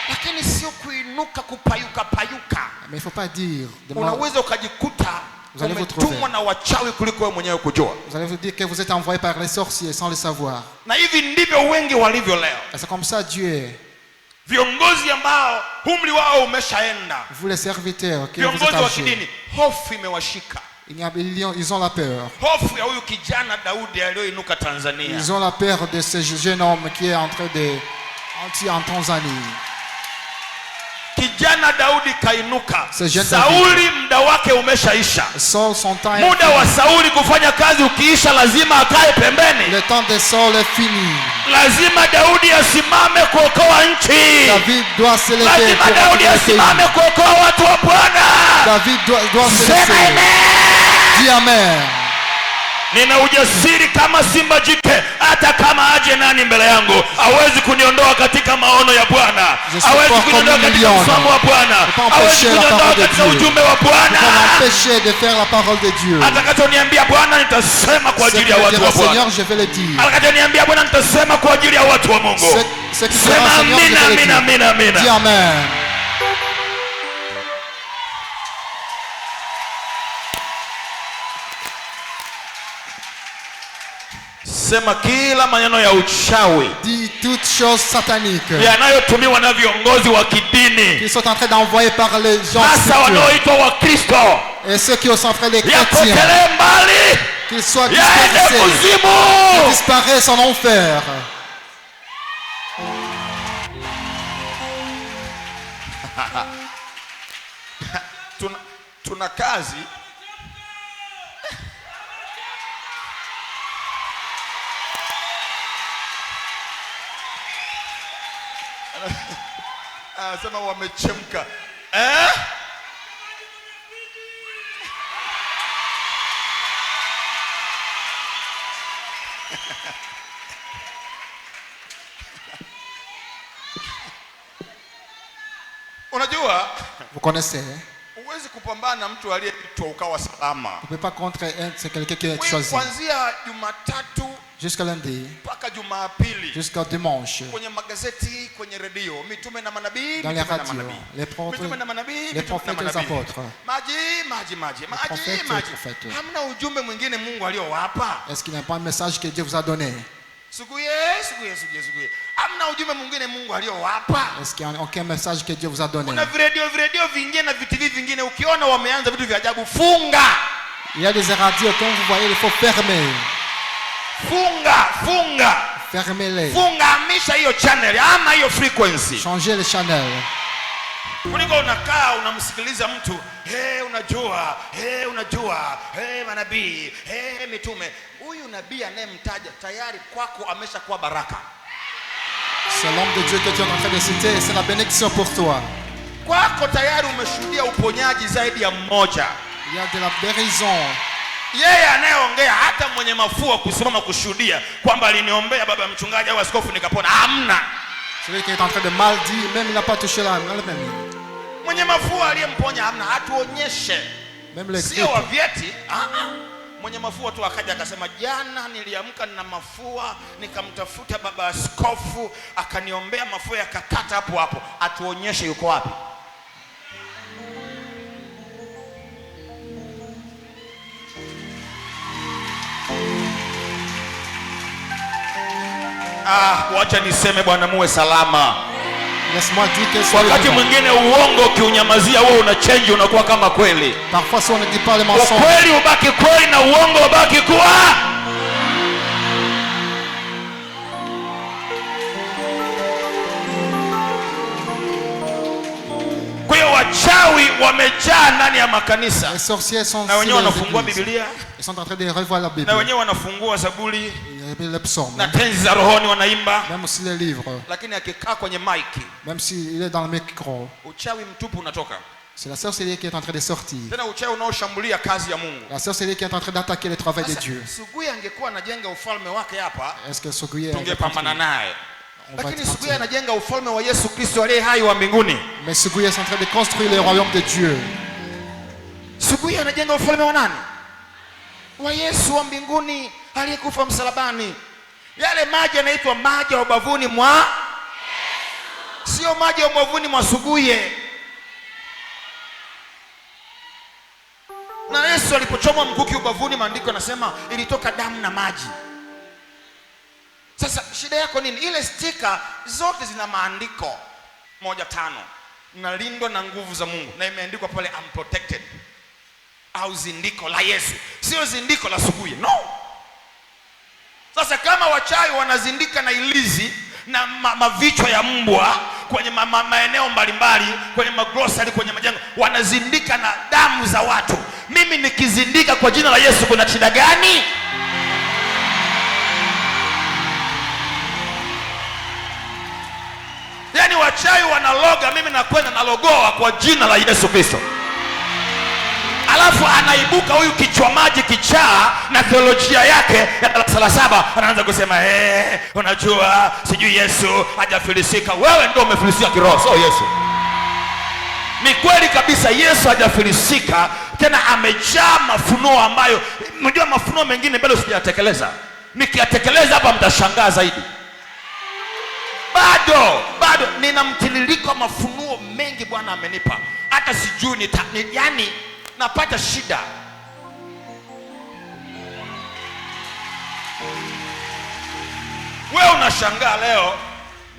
Lakini sio kuinuka kupayuka payuka. Mais il ne faut pas dire. de moi- Unaweza ukajikuta Vous allez vous umetumwa trouver. na wachawi kuliko wewe mwenyewe kujua. Vous allez vous dire que vous êtes envoyé par les sorciers sans le savoir. Na hivi ndivyo wengi walivyo leo, Et c'est comme ça Dieu est. viongozi ambao umri wao umeshaenda, Vous les serviteurs qui vous êtes viongozi wa âgés, kidini, hofu imewashika. ils ont la peur. Hofu ya huyu kijana Daudi aliyoinuka Tanzania. Ils ont la peur de ce jeune homme qui est en train de en Tanzanie. Kijana Daudi kainuka. Ce jeune Sauli muda wake umeshaisha. Saul, son temps est Muda wa Sauli kufanya kazi ukiisha, lazima akae pembeni. Le temps de Saul est fini. Lazima Daudi asimame kuokoa nchi. David doit se lever Lazima pour Daudi retourner le pays. asimame kuokoa watu wa Bwana. David doit se Sema lever. amen. Dis Amen. Nina ujasiri kama simba jike, hata kama aje nani mbele yangu hawezi kuniondoa katika maono ya Bwana, Je suis hawezi fort kuniondoa comme une katika lionne. mfamo wa Bwana, Ne pas hawezi empêcher la kuniondoa parole de katika Dieu. ujumbe wa Pour Bwana. m'empêcher de faire la parole de Dieu. Atakachoniambia Bwana nitasema kwa Ce ajili que ya me watu dira wa le Bwana. Seigneur, je vais le dire. Atakachoniambia Bwana nitasema kwa ajili ya watu wa Mungu. Ce qui dira Sema le Seigneur, je amina, vais le amina, dire. amina, Dis amina. Amen. Sema kila maneno ya uchawi Dis toutes choses sataniques yanayotumiwa na viongozi wa kidini, qui sont en train d'envoyer par les gens hasa spirituels. wanaoitwa Wakristo, Et ceux qui sont en train de chrétiens, yapotelee mbali, qu'ils soient yaende dispersés, kuzimu. disparaissent en enfer. Tuna kazi anasema wamechemka Unajua, Vous connaissez, hein? huwezi kupambana na mtu aliyeitwa ukawa salama. On ne peut pas contre un, c'est quelqu'un qui est choisi. Kuanzia Jumatatu Jusqu'à lundi, mpaka Jumapili, jusqu'à dimanche, kwenye magazeti, kwenye redio, mitume na manabii, dans les mitume na radios, manabii, les prophètes, mitume na manabii, les mitume na prophètes et les manabii. apôtres. Maji. prophètes, les prophètes. Hamna ujumbe mwingine Mungu aliowapa. Est-ce qu'il n'y a pas un message que Dieu vous a donné? Suguye. Hamna ujumbe mwingine Mungu aliowapa? Est-ce qu'il y a aucun message que Dieu vous a donné? Kuna video vingine na vitivi vingine, ukiona wameanza vitu vya ajabu, funga. Il y a des radios, quand vous voyez, il faut fermer. Funga. Fermez-les. Funga, hamisha hiyo channel ama hiyo frequency. Changez les channels. Kuliko unakaa unamsikiliza mtu, unajua, manabii, mitume. Huyu nabii anayemtaja tayari kwako ameshakuwa baraka. C'est l'homme de Dieu que tu es en train de citer, c'est la bénédiction pour toi. Kwako tayari umeshuhudia uponyaji zaidi ya mmoja. Il y a de la guérison. Yeye anayeongea hata mwenye mafua kusimama kushuhudia kwamba aliniombea baba mchungaji au askofu nikapona, hamna. Celui qui est en train de mal dire, même il n'a pas touché la même. Mwenye mafua aliyemponya hamna, atuonyeshe. Même les sio wa vyeti. Mwenye mafua tu akaja akasema, jana niliamka na mafua nikamtafuta baba askofu akaniombea mafua yakakata hapo hapo. Atuonyeshe yuko wapi. Wacha niseme Bwana muwe salama. Laisse-moi dire que wakati mwingine uongo ukiunyamazia wewe una change unakuwa kama kweli. Parfois si on ne dit pas le mensonge, kweli ubaki kweli na uongo ubaki kuwa. Kwa hiyo wachawi wamejaa ndani ya makanisa. Les sorciers sont na wenyewe wanafungua Biblia. Ils sont en train de revoir la Bible. Na wenyewe wanafungua Zaburi. Les psaumes. Na tenzi za rohoni wanaimba. Même aussi les livres. Lakini akikaa kwenye mic, même s'il est dans le micro, uchawi mtupu unatoka. C'est la sorcellerie qui est en train de sortir. Tena uchawi unaoshambulia kazi ya Mungu. La sorcellerie qui est en train d'attaquer le travail de Dieu. Suguye angekuwa anajenga ufalme wake hapa, est-ce que Suguye tungepambana naye? Lakini Suguye anajenga ufalme wa Yesu Kristo aliye hai wa mbinguni. Mais Suguye est en train de construire le royaume de Dieu. Suguye anajenga ufalme wa nani? Wa Yesu wa mbinguni aliyekufa msalabani. Yale maji yanaitwa maji ya ubavuni mwa Yesu. Sio maji ya ubavuni mwa Suguye. Na Yesu alipochomwa mkuki ubavuni, maandiko yanasema ilitoka damu na maji. Sasa shida yako nini? Ile stika zote zina maandiko 1:5. Nalindwa na nguvu za Mungu na imeandikwa pale I'm protected. Au zindiko la Yesu, sio zindiko la Suguye. No. Sasa kama wachawi wanazindika na ilizi na mavichwa ya mbwa kwenye maeneo mbalimbali, kwenye magrocery, kwenye majengo, wanazindika na damu za watu. Mimi nikizindika kwa jina la Yesu kuna shida gani? Yaani wachawi wanaloga, mimi nakwenda nalogoa kwa jina la Yesu Kristo. Alafu anaibuka huyu kichwa maji kichaa na theolojia yake ya darasa la 7 anaanza kusema unajua sijui Yesu hajafilisika. Wewe ndio umefilisika kiroho, sio Yesu. Ni kweli kabisa Yesu hajafilisika, tena amejaa mafunuo ambayo unajua mafunuo mengine bado sijatekeleza. Nikiyatekeleza hapa mtashangaa zaidi. Bado nina mtiririko wa mafunuo mengi Bwana amenipa. Hata sijui yani napata shida. Wewe unashangaa leo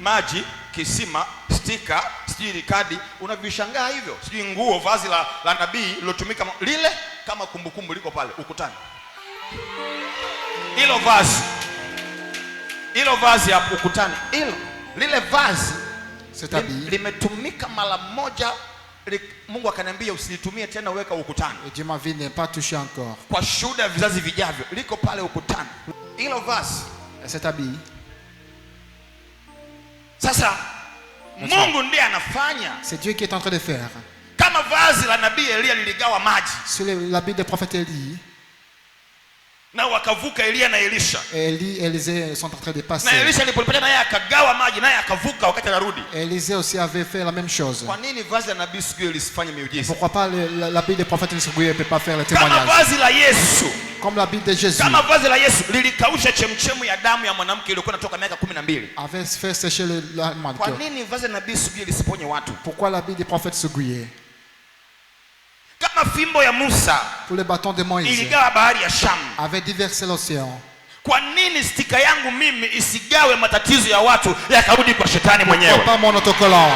maji, kisima, stika, sijui kadi, unavishangaa hivyo. Sijui nguo, vazi la nabii lilotumika lile kama kumbukumbu liko pale ukutani. Hilo vazi hapo ukutani. Lile vazi limetumika mara moja. Mungu akaniambia usilitumie tena, weka ukutani. Et Dieu m'a dit ne pas toucher encore. Kwa shuhuda vizazi vijavyo liko pale ukutani. Hilo vazi, cet habit. Sasa Mungu ndiye anafanya. C'est Dieu qui est en train de faire. Kama vazi la nabii Elia liligawa maji. Sur l'habit du prophète Élie. Na wakavuka Elia na Elisha. Élie et Élisée sont en train de passer. Na Elisha alipolepata naye akagawa maji naye akavuka wakati anarudi. Élisée aussi avait fait la même chose. Kwa nini vazi la nabii Suguye lisifanye miujiza? Pourquoi pas l'habit du prophète Suguye ne peut pas faire le témoignage? Kama vazi la Yesu, comme l'habit de Jésus. Kama vazi la Yesu lilikausha chemchemu ya damu ya mwanamke iliyokuwa inatoka miaka 12. Avait fait sécher le manteau. Kwa nini vazi la nabii Suguye lisiponye watu? Pourquoi l'habit du prophète Suguye? Kama fimbo ya Musa, pour le bâton de Moïse, iligawa bahari ya Shamu, avait déversé l'océan. Kwa nini stika yangu mimi isigawe matatizo ya watu yakarudi kwa shetani mwenyewe? Pas mon autocollant.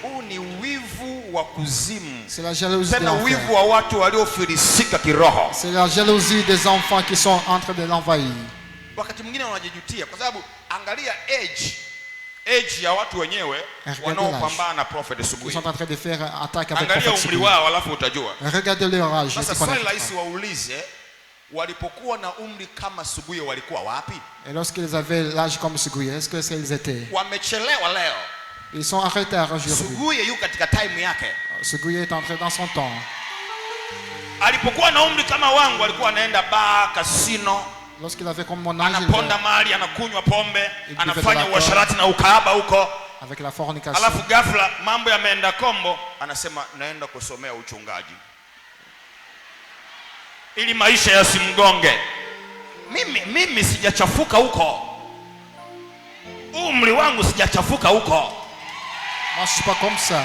Huu ni wivu wa kuzimu. C'est la jalousie de Tena wivu l'enfer. wa watu waliofilisika kiroho. C'est la jalousie des enfants qui sont en train de l'envahir. Wakati mwingine wanajijutia kwa sababu angalia age ya watu wenyewe wanaopambana na Prophet Ils Subuhi. sont en train de faire attaque avec Angalia Prophet umri Subuhi. wao alafu utajua. Regardez leur âge. Sasa swali rahisi waulize, walipokuwa na umri kama Subuhi walikuwa wapi? Et lorsqu'ils avaient l'âge comme Subuhi, est-ce que ils étaient? Wamechelewa leo. Ils sont en retard aujourd'hui. Subuhi yuko katika time yake. Subuhi est entré dans son temps. Alipokuwa na umri kama wangu alikuwa anaenda bar, casino, Lorsqu'il avait comme mon âge, anaponda mali, anakunywa pombe, Il anafanya buvait de uasharati na ukahaba huko. avec la fornication. Alafu ghafla mambo yameenda kombo, anasema naenda kusomea uchungaji ili maisha yasimgonge. Mimi sijachafuka huko, umri wangu sijachafuka huko, Moi, je suis pas comme ça.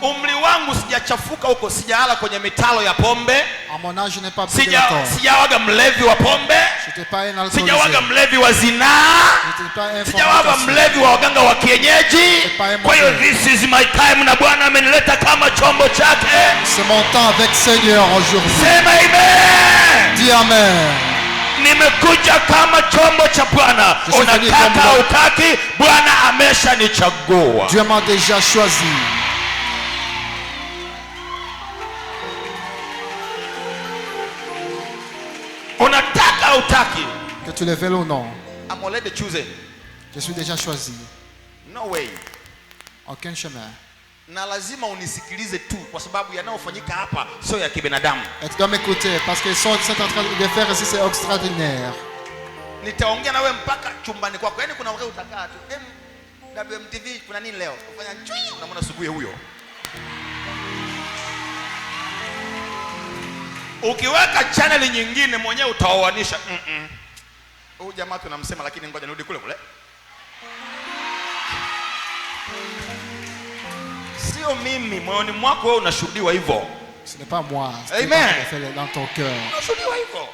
umri wangu sijachafuka huko, sijaala kwenye mitalo ya pombe, À mon âge, je n'ai pas pris de l'alcool. sijawaga mlevi wa pombe, Je n'étais pas un alcoolisé. sijawaga mlevi wa zinaa, Je n'étais pas un sijawaga fornicateur. mlevi wa waganga wa kienyeji. Kwa hiyo this is my time, na Bwana amenileta kama chombo chake. C'est mon temps avec Seigneur aujourd'hui. Sema amen. Dis Amen. Nimekuja kama chombo cha Bwana. Je suis venu Unataka comme- utaki, Bwana ameshanichagua. Dieu m'a déjà choisi. Unataka utaki, Que tu le veuilles ou non, I'm already chosen. je suis déjà choisi. No way. Aucun chemin. Na lazima unisikilize tu kwa sababu yanayofanyika hapa sio ya kibinadamu. Et tu dois m'écouter parce que sont en train de faire ici, c'est extraordinaire. Nitaongea na wewe mpaka chumbani kwako. Yaani kuna wakati utakaa tu. WMTV kuna nini leo? Ufanya chui unamwona Subuhi huyo. Ukiweka channel nyingine mwenyewe utaoanisha. Huyu jamaa tunamsema lakini ngoja nirudi kule kule. Sio mimi, moyoni mwako wewe unashuhudiwa hivyo. Ce n'est pas moi. C'est Amen. ce que tu fais dans ton cœur. Unashuhudiwa hivyo.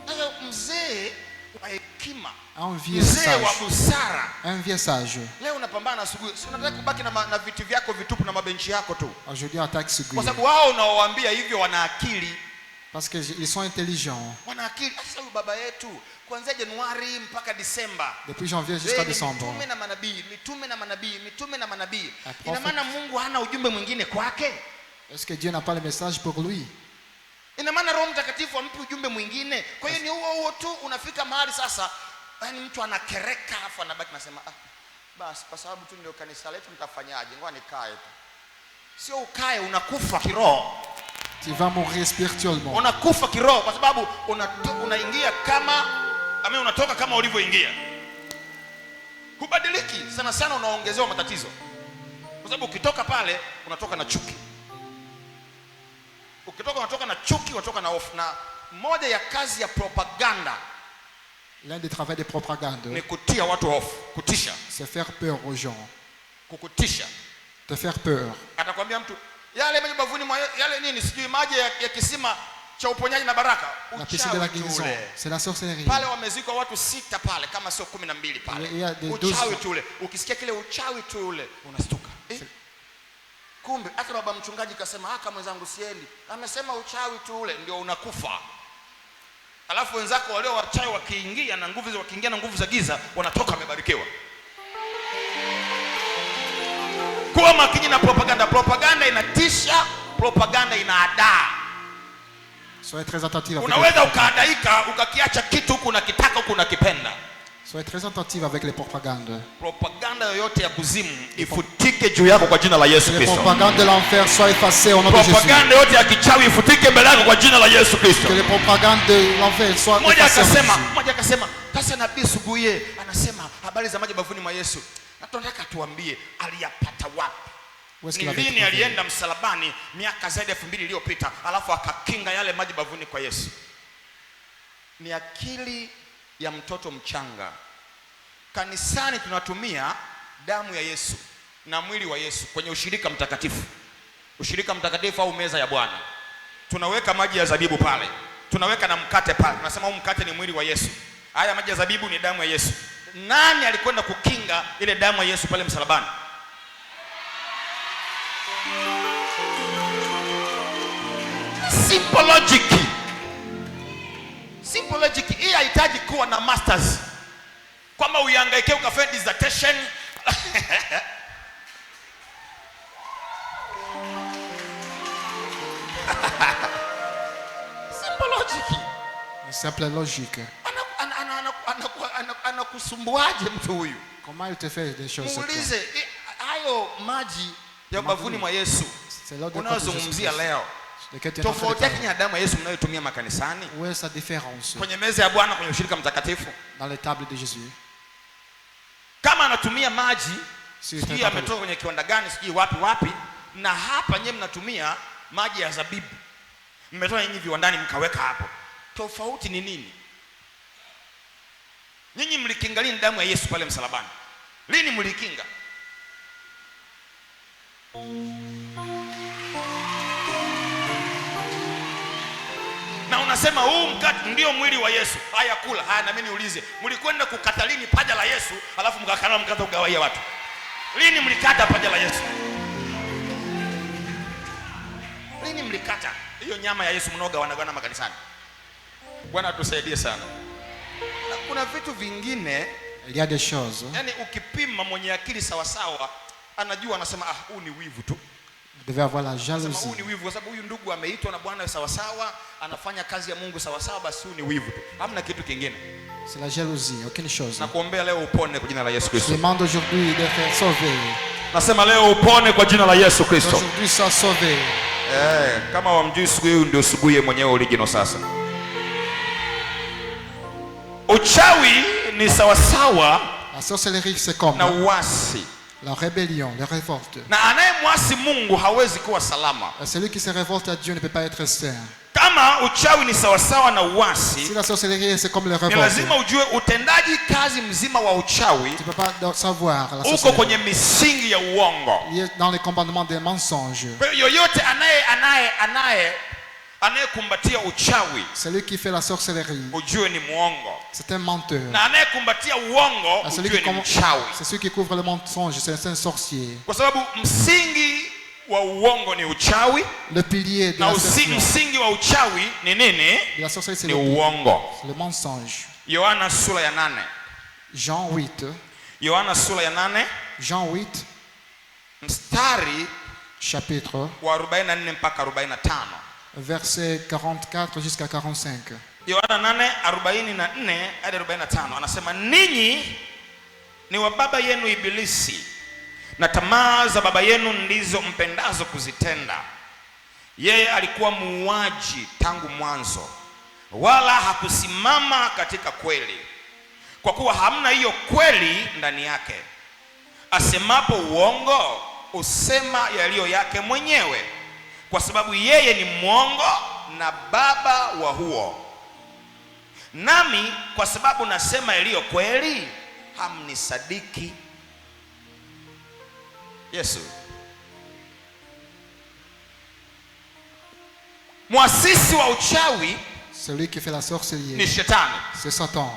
Sasa mzee wa hekima, Un vieux mzee wa sage. busara, Un vieux sage. leo unapambana asubuhi. Si unataka kubaki na viti vyako vitupu na mabenchi yako tu. Aujourd'hui, attaque Subuhi. Kwa sababu wao unaowaambia hivyo wana akili. Parce qu'ils sont intelligents. Wana akili. Sasa huyu baba yetu kuanzia Januari mpaka Disemba. Depuis janvier jusqu'à décembre. Mitume na manabii, mitume na manabii, mitume na manabii. Prophet. Ina maana Mungu hana ujumbe mwingine kwake? Est-ce que Dieu n'a pas le message pour lui? Ina maana Roho Mtakatifu ampi ujumbe mwingine? Kwa hiyo ni huo tu. Unafika mahali sasa, yani mtu anakereka afu anabaki nasema basi kwa sababu tu ndio kanisa letu nitafanyaje? Ngoja nikae tu. Sio ukae, unakufa kiroho. Tu vas mourir spirituellement. Unakufa kiroho kwa sababu unaingia unatoka kama ulivyoingia. Hubadiliki. Sana sana unaongezewa matatizo. Kwa sababu ukitoka pale unatoka na chuki. Unatoka na chuki, unatoka na hofu. Na moja ya kazi ya propaganda, L'un des travaux de propagande, ni kutia watu hofu, kutisha, c'est faire peur aux gens. kukutisha. Te faire peur. Atakwambia mtu yale maji bavuni yale nini sijui maji ya kisima cha uponyaji na baraka. La piscine de la Uchawi guérison, tule. c'est la sorcellerie. Pale wamezikwa watu 6 pale kama sio 12 pale. Il y a des Uchawi 12. tule. Ukisikia kile uchawi tule unastuka. Kumbe hata baba mchungaji kasema kama mwenzangu siendi. Amesema uchawi tule ndio unakufa. Alafu wenzako walio wachawi wakiingia na nguvu za giza wanatoka wamebarikiwa. Kuwa makini na propaganda. Propaganda inatisha, propaganda inaadaa. Soyez très attentifs avec Unaweza ukaadaika ukakiacha kitu huku unakitaka huku unakipenda. Soyez très attentifs avec les propagandes. Propaganda yoyote ya kuzimu ifutike juu yako kwa jina la Yesu Les Kristo. propagandes de l'enfer soient effacées au nom de Jésus. Propaganda yote ya kichawi ifutike mbele yako kwa jina la Yesu Kristo. Que les propagandes de l'enfer soient Mmoja effacées. akasema sasa nabii Subuhi anasema habari za maji bavuni mwa Yesu. Na tunataka tuambie aliyapata wapi? Où est-ce Ni qu'il avait lini trouvé? alienda msalabani miaka zaidi ya 2000 iliyopita alafu akakinga yale maji bavuni kwa Yesu? Ni akili ya mtoto mchanga. Kanisani tunatumia damu ya Yesu na mwili wa Yesu kwenye ushirika mtakatifu. ushirika mtakatifu au meza ya Bwana, tunaweka maji ya zabibu pale, tunaweka na mkate pale, tunasema huu mkate ni mwili wa Yesu, haya maji ya zabibu ni damu ya Yesu. Nani alikwenda kukinga ile damu ya Yesu pale msalabani? Simple logic. Simple logic. Hii haihitaji kuwa na masters kwamba uihangaike ukafanya dissertation. Simple logic. Simple logique. Anakusumbuaje mtu huyu? Comment il te fait des choses? Muulize hayo maji ya bavuni mwa Yesu unazungumzia leo, tofauti yake na damu ya Yesu mnayotumia makanisani? Où est sa différence? Kwenye meza ya Bwana, kwenye ushirika mtakatifu, dans les tables de Jésus. Kama anatumia maji sijui ametoka kwenye kiwanda gani sijui wapi, na hapa nyewe mnatumia maji ya zabibu, mmetoa nyinyi viwandani mkaweka hapo, tofauti ni nini? Nyinyi mlikinga lini damu ya Yesu pale msalabani? Lini mlikinga? Na unasema huu mkate ndio mwili wa Yesu. Haya kula. Haya na mimi niulize, mlikwenda kukata lini paja la Yesu alafu mkakana mkate ugawaia watu? Lini mlikata paja la Yesu? Lini mlikata hiyo nyama ya Yesu mnaogawana makanisani? Bwana tusaidie sana. Na kuna vitu vingine, il y a des choses. Yani ukipima mwenye akili sawa sawa anajua, anasema huu ni wivu tu. Vous devez avoir la jalousie. Huu ni wivu kwa sababu huyu ndugu ameitwa na Bwana sawa sawa, anafanya kazi ya Mungu sawa sawa, basi huu ni wivu tu. Hamna kitu kingine. C'est la jalousie, aucune chose. Na kuombea leo upone kwa jina la Yesu Kristo. Je demande aujourd'hui de faire sauver. Nasema leo upone kwa jina la Yesu Kristo. Aujourd'hui sois sauvé. Kama wamjui siku hiyo ndio subuye mwenyewe original sasa. Uchawi ni sawa sawa La sorcellerie c'est comme na uasi. la rébellion, la révolte. Na anayemwasi Mungu hawezi kuwa salama. Celui qui se révolte à Dieu ne peut pas être saint. Kama uchawi ni sawa sawa na uasi, Si la sorcellerie c'est comme le ni révolte, lazima ujue utendaji kazi mzima wa uchawi tu peux pas savoir la uko sorcellerie. kwenye misingi ya uongo. Il est dans les commandements des mensonges. Kwa hiyo yoyote anayekumbatia uchawi, Celui qui fait la sorcellerie, ujue ni muongo. c'est un menteur. Na anayekumbatia uongo, Celui ujue qui ni mchawi. c'est celui qui couvre le mensonge, c'est un sorcier. Kwa sababu msingi wa uongo ni uchawi, Le pilier de na la sorcellerie, msingi wa uchawi ni nini? de la sorcellerie, c'est Ni le uongo. mensonge. Yohana sura ya 8. Jean 8. Yohana sura ya 8 Jean 8, mstari chapitre, wa 44 mpaka 45. verset 44 jusqu'à 45. Yohana 8:44 hadi 45 anasema, ninyi ni wa baba yenu Ibilisi, na tamaa za baba yenu ndizo mpendazo kuzitenda. Yeye alikuwa muuaji tangu mwanzo, wala hakusimama katika kweli, kwa kuwa hamna hiyo kweli ndani yake. Asemapo uongo, usema yaliyo yake mwenyewe, kwa sababu yeye ni mwongo na baba wa huo. Nami kwa sababu nasema yaliyo kweli, hamnisadiki. Yesu. Mwasisi wa uchawi Celui qui fait la ni sorcellerie, shetani. c'est Satan.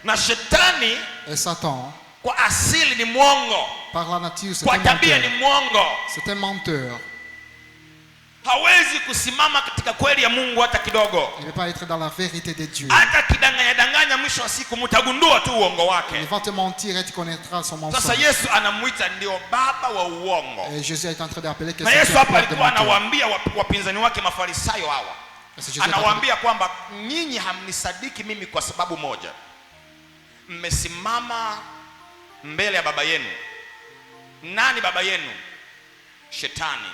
Na shetani Et Satan, kwa asili ni mwongo, par la nature, c'est kwa un tabia ni menteur. mwongo. C'est un menteur. Hawezi kusimama katika kweli ya Mungu hata kidogo. Il ne peut pas être dans la vérité de Dieu. Hata kidanganya, mwisho wa siku mtagundua tu uongo Il wake. va te mentir et tu connaîtras son Sasa mensonge. Yesu anamuita ndio baba wa uongo. Et Jésus est en train d'appeler que Na c'est Yesu un hapa père de alikuwa menteur. anawaambia wapinzani wake Mafarisayo hawa, Parce que Jésus est en train anawaambia kwamba nyinyi hamnisadiki mimi kwa sababu moja, mmesimama mbele ya baba yenu. Nani baba yenu? Shetani,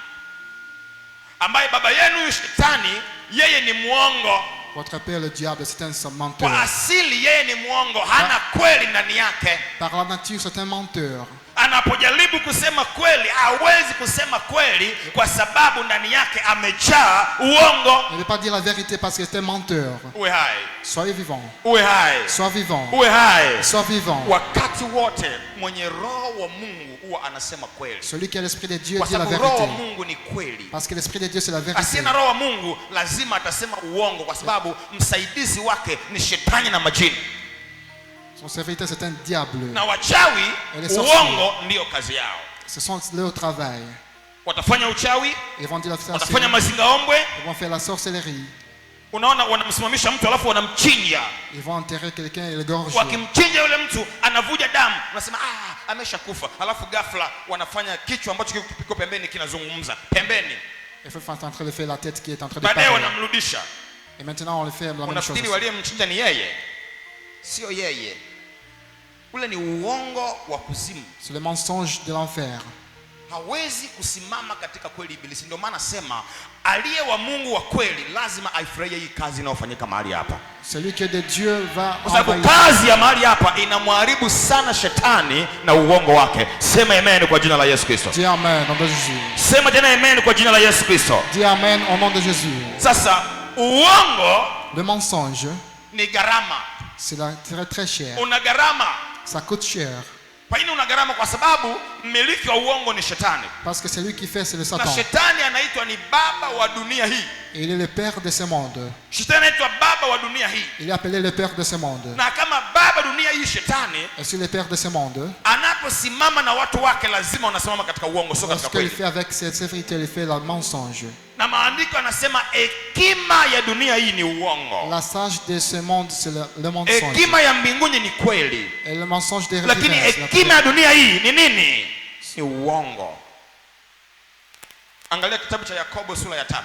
ambaye baba yenu Shetani yeye ni mwongo. Votre père le diable, c'est un Kwa menteur. asili yeye ni mwongo, hana kweli ndani yake. Par la nature, c'est un menteur. anapojaribu kusema kweli hawezi kusema kweli kwa sababu ndani yake amejaa uongo. Il ne veut pas dire la vérité parce que c'est un menteur. Uwe hai, Soyez vivant. uwe hai, Sois vivant. uwe hai. Sois vivant. Wakati wote mwenye roho wa Mungu huwa anasema kweli, Celui qui a l'esprit de Dieu kwa dit la sababu roho wa vérité. Mungu ni kweli. Parce que l'esprit de Dieu c'est la vérité. Asiye na roho wa Mungu lazima atasema uongo, kwa sababu msaidizi wake ni shetani na majini. Son serviteur c'est un diable. Na wachawi uongo ndio kazi yao. Ce sont leur travail. Watafanya uchawi, Ils vont dire la watafanya sorcellerie. mazingaombwe. Ils vont faire la sorcellerie. Unaona, wanamsimamisha mtu alafu wanamchinja. Ils vont enterrer quelqu'un et le gorger. Wakimchinja yule mtu anavuja damu, unasema ameshakufa. Alafu ghafla wanafanya kichwa ambacho kiko pembeni kinazungumza pembeni. Il faut en train de faire la tête qui est en train de Baadaye parler. wanamrudisha. Et maintenant on le fait la même chose. Unafikiri waliyemchinja ni yeye? Sio yeye. Ule ni uongo wa kuzimu. C'est le mensonge de l'enfer. Hawezi kusimama katika kweli ibilisi. Ndio maana sema aliye wa Mungu wa kweli lazima aifurahie hii kazi inayofanyika mahali hapa. Celui qui est de Dieu va Kwa sababu kazi ya mahali hapa inamharibu sana shetani na uongo wake. Sema amen kwa jina la Yesu Kristo. Dis amen au nom de Jésus. Sema tena amen kwa jina la Yesu Kristo. Dis amen au nom de Jésus. Sasa uongo Le mensonge, ni gharama. c'est très très cher. Una gharama. Ça coûte cher. Kwa nini una gharama? Kwa sababu mmiliki wa uongo ni shetani. Parce que celui qui fait c'est le Na Satan. shetani anaitwa ni baba wa dunia hii. Et il est le père de ce monde. Shetani anaitwa baba wa dunia hii. Il est appelé le père de ce monde. Na kama baba dunia hii shetani, Et si le père de ce monde, anaposimama na watu wake lazima wanasimama katika uongo, sio katika lorsqu'il kweli. fait avec ses serviteurs, il fait le mensonge. Na maandiko yanasema hekima ya dunia hii ni uongo. La sage de ce monde, c'est le mensonge. Hekima ya mbinguni ni kweli. Et le mensonge des Lakini rivières, hekima ya dunia hii ni nini? Ni uongo. Angalia kitabu cha Yakobo sura ya 3.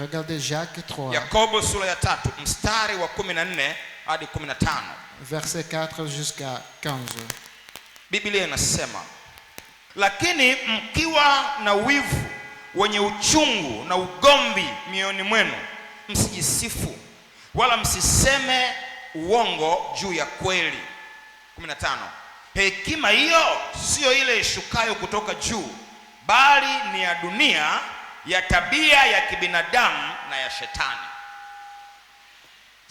Regardez Jacques 3, Yakobo sura ya 3 mstari wa 14 hadi 15. verset 4 jusqu'à 15. Biblia inasema, lakini mkiwa na wivu wenye uchungu na ugomvi mioyoni mwenu, msijisifu wala msiseme uongo juu ya kweli. 15. Hekima hiyo sio ile ishukayo kutoka juu, bali ni ya dunia, ya tabia ya kibinadamu na ya shetani.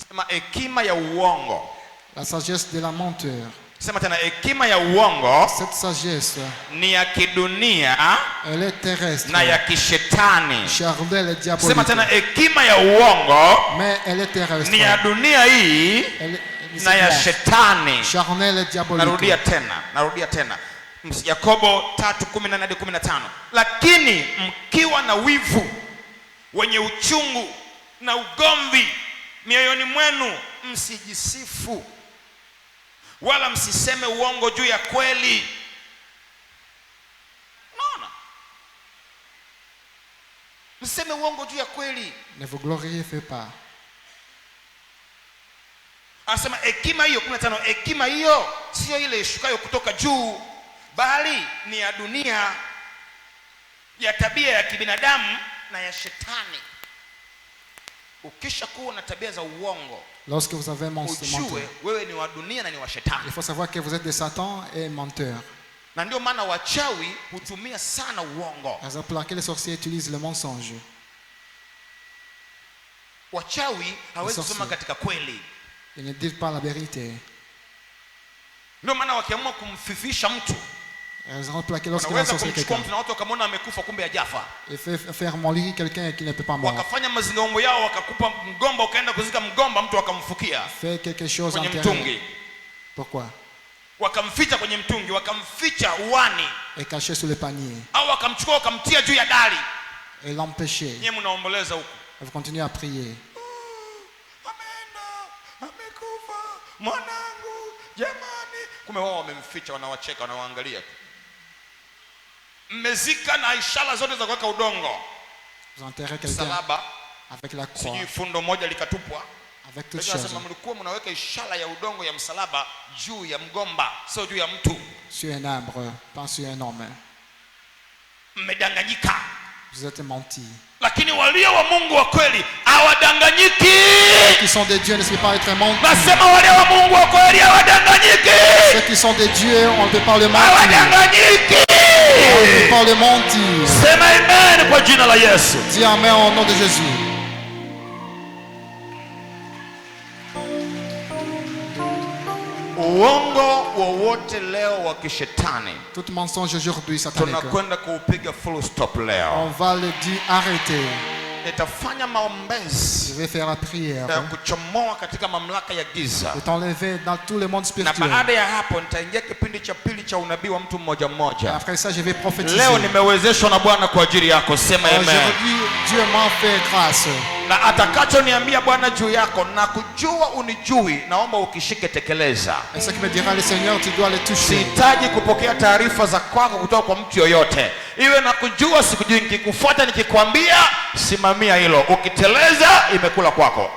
Sema hekima ya uongo. La sagesse de la menteur. Sema tena, hekima ya uongo Cette sagesse, ni ya kidunia elle est terrestre, na ya kishetani. charnelle et Sema tena, diabolique. hekima ya uongo Mais elle est terrestre. ni ya dunia hii Elle na ya shetani. charnelle et diabolique. Narudia tena. Yakobo 3:14 hadi 15. Lakini mkiwa na wivu wenye uchungu na ugomvi mioyoni mwenu, msijisifu wala msiseme uongo juu ya kweli. Naona, msiseme uongo juu ya kweli. Ne vous glorifiez pas. Anasema hekima hiyo 15, hekima hiyo sio ile ishukayo kutoka juu, bali ni ya dunia, ya tabia ya kibinadamu na ya shetani. Ukisha kuwa na tabia za uongo, Lorsque vous avez menteur, ujue wewe ni wa dunia na ni wa shetani. il faut savoir que vous êtes de Satan et menteur. Na ndio maana wachawi hutumia sana uongo. Raison pour laquelle les sorciers utilisent le mensonge. Wachawi hawezi kusema katika kweli. Ils ne disent pas la vérité. Ndio maana wakiamua kumfifisha mtu, Raison pour laquelle lorsqu'ils wanaweza ensorcellent kumchukua quelqu'un, mtu na watu wakamwona amekufa kumbe hajafa. il fait faire mourir quelqu'un qui ne peut pas mourir. Wakafanya mazingaombo yao, wakakupa mgomba, ukaenda kuzika mgomba, mtu akamfukia Fait quelque chose kwenye en mtungi, Pourquoi? wakamficha kwenye mtungi, wakamficha uani, Et caché sous le panier. au wakamchukua wakamtia juu ya dari. Et l'empêcher. Nyie mnaomboleza huko, Vous continuez à prier. ameenda, amekufa mwanangu, jamani. Kumbe wao wamemficha, wanawacheka, wanawaangalia tu. Mmezika na ishara zote za kuweka udongo, Vous enterrez quelqu'un msalaba, avec la croix, sijui fundo moja likatupwa. avec toutes Nasema choses. mlikuwa mnaweka ishara ya udongo ya msalaba juu ya mgomba, sio juu ya mtu. Sur un arbre, pas sur un homme. Mmedanganyika. Vous êtes menti. Lakini walio wa Mungu wa kweli hawadanganyiki. Qui sont des dieux ne sont pas être mentis. Nasema wale wa Mungu wa kweli hawadanganyiki. Ceux qui sont des dieux, on ne peut pas le mentir. Hawadanganyiki. On ne peut pas le mentir. Sema amen kwa jina la Yesu. Dis amen au nom de Jésus. Uongo wowote leo wa kishetani Tout mensonge aujourd'hui satanique, tunakwenda kuupiga full stop leo. on va le dire arrêter. Nitafanya maombezi Je vais faire la prière ya kuchomoa katika mamlaka ya giza, de t'enlever dans tout le monde na spirituel. baada ya hapo nitaingia kipindi cha pili cha unabii wa mtu mmoja mmoja. Après ça, je vais prophétiser. Leo nimewezeshwa na Bwana kwa ajili yako. Sema amen. Aujourd'hui, Dieu m'a fait grâce. Na atakachoniambia Bwana juu yako na kujua unijui, naomba ukishike tekeleza. Et ce que me dira le Seigneur, tu dois le toucher. Sihitaji kupokea taarifa za kwako kutoka kwa mtu yoyote, iwe na kujua sikujui. Nikikufuata nikikwambia, simamia hilo. Ukiteleza, imekula kwako.